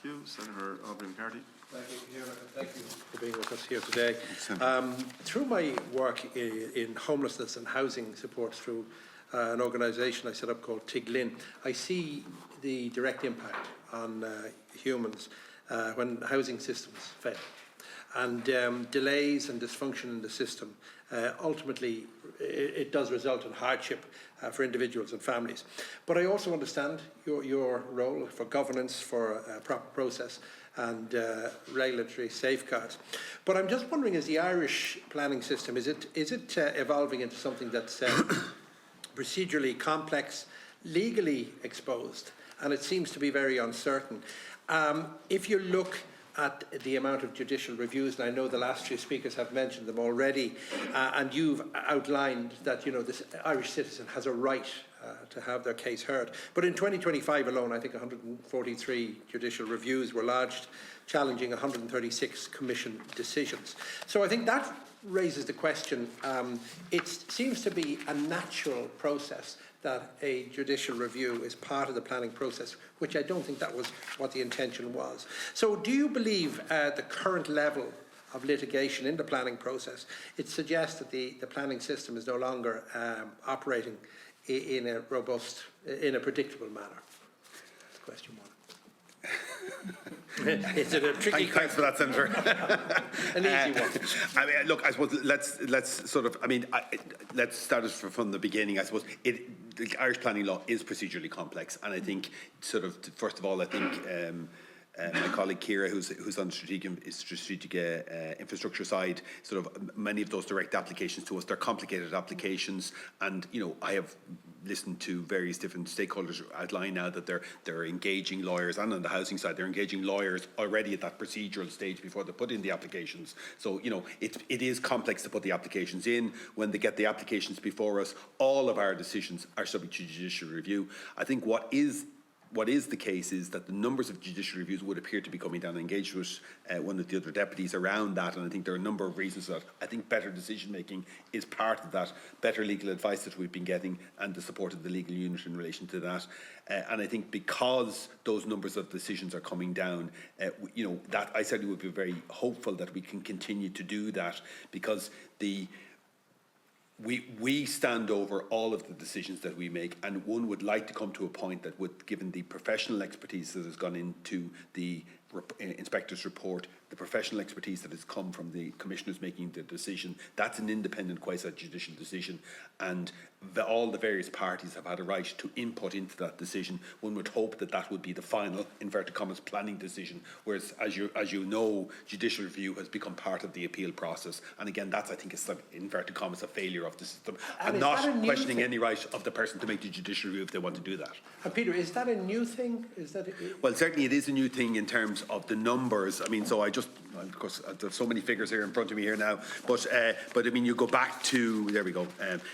you. Senator Aubrey McCarthy. Thank you, Fiona, and thank you for being with us here today. Through my work in homelessness and housing support through an organisation I set up called Tiglin, I see the direct impact on humans when housing systems fail. And delays and dysfunction in the system, ultimately it does result in hardship for individuals and families. But I also understand your role for governance, for a proper process and regulatory safeguards. But I'm just wondering, is the Irish planning system, is it evolving into something that's procedurally complex, legally exposed, and it seems to be very uncertain? If you look at the amount of judicial reviews, and I know the last few speakers have mentioned them already, and you've outlined that this Irish citizen has a right to have their case heard. But in 2025 alone, I think 143 judicial reviews were lodged, challenging 136 Commission decisions. So I think that raises the question, it seems to be a natural process that a judicial review is part of the planning process, which I don't think that was what the intention was. So do you believe the current level of litigation in the planning process, it suggests that the planning system is no longer operating in a robust, in a predictable manner? That's question one. It's a tricky Thanks for that, Senator. An easy one. I mean, look, I suppose let's sort of, let's start from the beginning. I suppose the Irish planning law is procedurally complex, and I think sort of first of all, I think my colleague Ciara, who's on the strategic infrastructure side, sort of many of those direct applications to us, they're complicated applications, and I have listened to various different stakeholders outline now that they're engaging lawyers, and on the housing side they're engaging lawyers already at that procedural stage before they put in the applications. So it is complex to put the applications in. When they get the applications before us, all of our decisions are subject to judicial review. I think what is the case is that the numbers of judicial reviews would appear to be coming down. I engaged with one of the other deputies around that, and I think there are a number of reasons for that. I think better decision making is part of that, better legal advice that we've been getting, and the support of the legal unit in relation to that. And I think because those numbers of decisions are coming down, that I certainly would be very hopeful that we can continue to do that, because we stand over all of the decisions that we make, and one would like to come to a point that would, given the professional expertise that has gone into the inspector's report, the professional expertise that has come from the commissioners making the decision, that's an independent quasi-judicial decision, and all the various parties have had a right to input into that decision. One would hope that that would be the final, inverted commas, planning decision, whereas as you know, judicial review has become part of the appeal process, and again that's, I think, is inverted commas, a failure of the system. I'm not questioning any right of the person to make the judicial review if they want to do that. And Peter, is that a new thing? Well, certainly it is a new thing in terms of the numbers. I mean, so of course, there's so many figures here in front of me here now, but I mean, you go back to, there we go,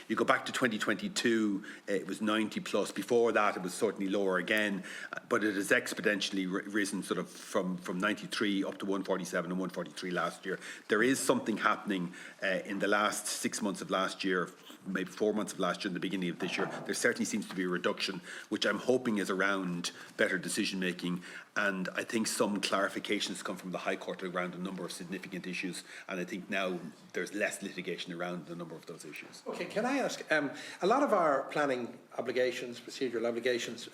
you go back to 2022, it was 90 plus. Before that, it was certainly lower again, but it has exponentially risen sort of from 93 up to 147 and 143 last year. There is something happening in the last 6 months of last year, maybe 4 months of last year and the beginning of this year. There certainly seems to be a reduction, which I'm hoping is around better decision making, and I think some clarifications come from the High Court around a number of significant issues, and I think now there's less litigation around a number of those issues. Okay, can I ask, a lot of our planning obligations, procedural obligations,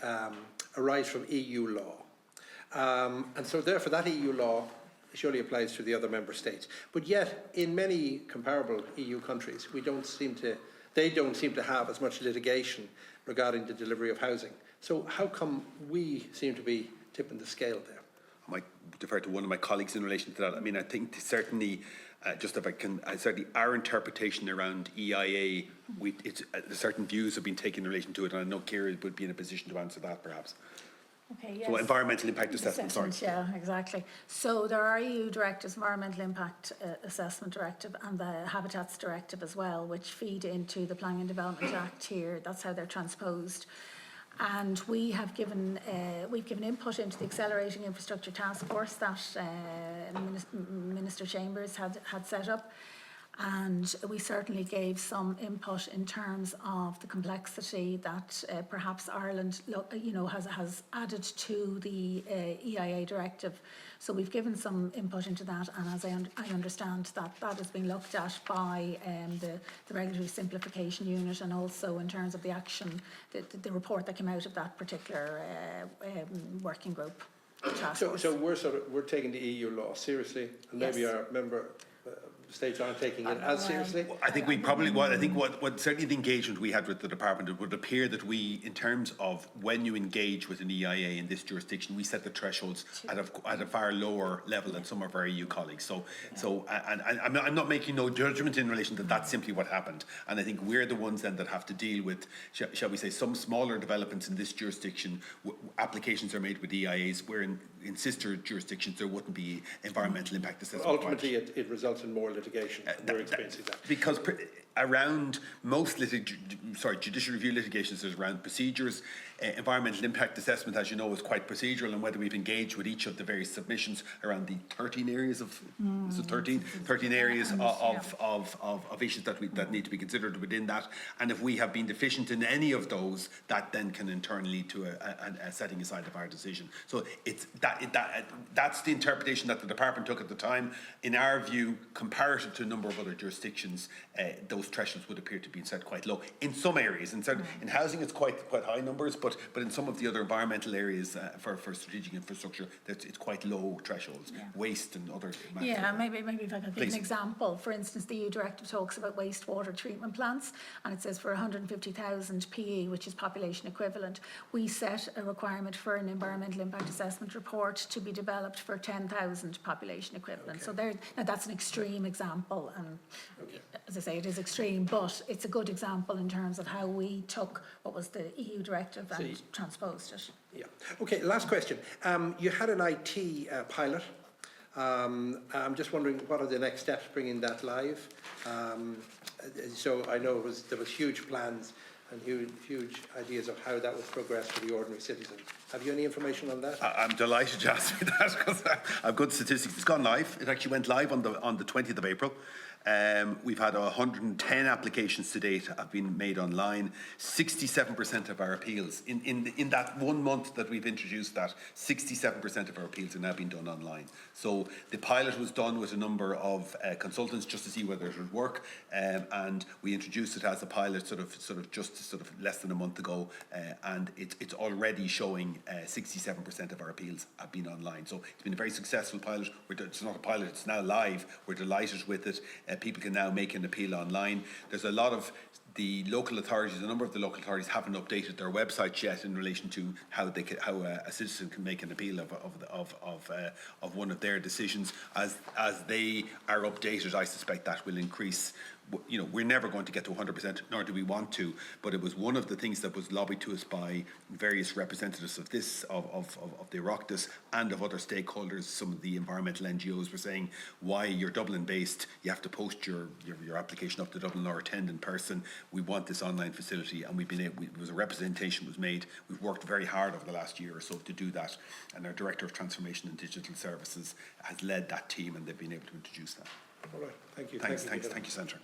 arise from EU law, and so therefore that EU law surely applies to the other member states, but yet in many comparable EU countries they don't seem to have as much litigation regarding the delivery of housing. So how come we seem to be tipping the scale there? I might defer to one of my colleagues in relation to that. I mean, I think certainly, just if I can, certainly our interpretation around EIA, certain views have been taken in relation to it, and I know Ciara would be in a position to answer that perhaps. Okay, yes. So environmental impact assessment, sorry. Yeah, exactly. So there are EU directives, Environmental Impact Assessment Directive and the Habitats Directive as well, which feed into the Planning and Development Act here. That's how they're transposed. And we have given input into the Accelerating Infrastructure Task Force that Minister Chambers had set up. And we certainly gave some input in terms of the complexity that perhaps Ireland, has added to the EIA directive. So we've given some input into that, and as I understand that has been looked at by the Regulatory Simplification Unit, and also in terms of the action, the report that came out of that particular working group. So we're taking the EU law seriously, and maybe Yes. our member states aren't taking it as seriously. I think we probably, what certainly the engagement we had with the department, it would appear that we, in terms of when you engage with an EIA in this jurisdiction, we set the thresholds at a far lower level than some of our EU colleagues. And I'm not making no judgment in relation to that's simply what happened. And I think we're the ones then that have to deal with, shall we say, some smaller developments in this jurisdiction. Applications are made with EIAs, where in sister jurisdictions there wouldn't be environmental impact assessment. Ultimately, it results in more litigation. We're experiencing that. Because around most judicial review litigations, there's around procedures. Environmental impact assessment, as you know, is quite procedural, and whether we've engaged with each of the various submissions around the 13 areas of 13 areas of issues that need to be considered within that. And if we have been deficient in any of those, that then can in turn lead to a setting aside of our decision. So that's the interpretation that the department took at the time. In our view, comparative to a number of other jurisdictions, those thresholds would appear to be set quite low. In some areas, in housing, it's quite high numbers, but in some of the other environmental areas for strategic infrastructure, it's quite low thresholds. Waste and other matters. Yeah, maybe if I could give an example. For instance, the EU directive talks about wastewater treatment plants, and it says for 150,000 PE, which is population equivalent, we set a requirement for an environmental impact assessment report to be developed for 10,000 population equivalent. So now that's an extreme example, and as I say, it is extreme, but it's a good example in terms of how we took what was the EU directive and transposed it. Yeah. Okay, last question. You had an IT pilot. I'm just wondering, what are the next steps bringing that live? So I know there was huge plans and huge ideas of how that would progress for the ordinary citizen. Have you any information on that? I'm delighted you asked me that, because I've got statistics. It's gone live. It actually went live on the 20th of April. We've had 110 applications to date have been made online. 67% of our appeals, in that 1 month that we've introduced that, 67% of our appeals are now being done online. So the pilot was done with a number of consultants just to see whether it would work, and we introduced it as a pilot sort of less than a month ago, and it's already showing 67% of our appeals have been online. So it's been a very successful pilot. It's not a pilot, it's now live. We're delighted with it. People can now make an appeal online. There's a lot of the local authorities, a number of the local authorities haven't updated their websites yet in relation to how a citizen can make an appeal of one of their decisions. As they are updated, I suspect that will increase. You know, we're never going to get to 100%, nor do we want to, but it was one of the things that was lobbied to us by various representatives of the Oireachtas and of other stakeholders. Some of the environmental NGOs were saying, why you're Dublin based, you have to post your application up to Dublin or attend in person. We want this online facility, and it was a representation was made. We've worked very hard over the last year or so to do that, and our Director of Transformation and Digital Services has led that team, and they've been able to introduce that. All right, thank you. Thank you, Senator.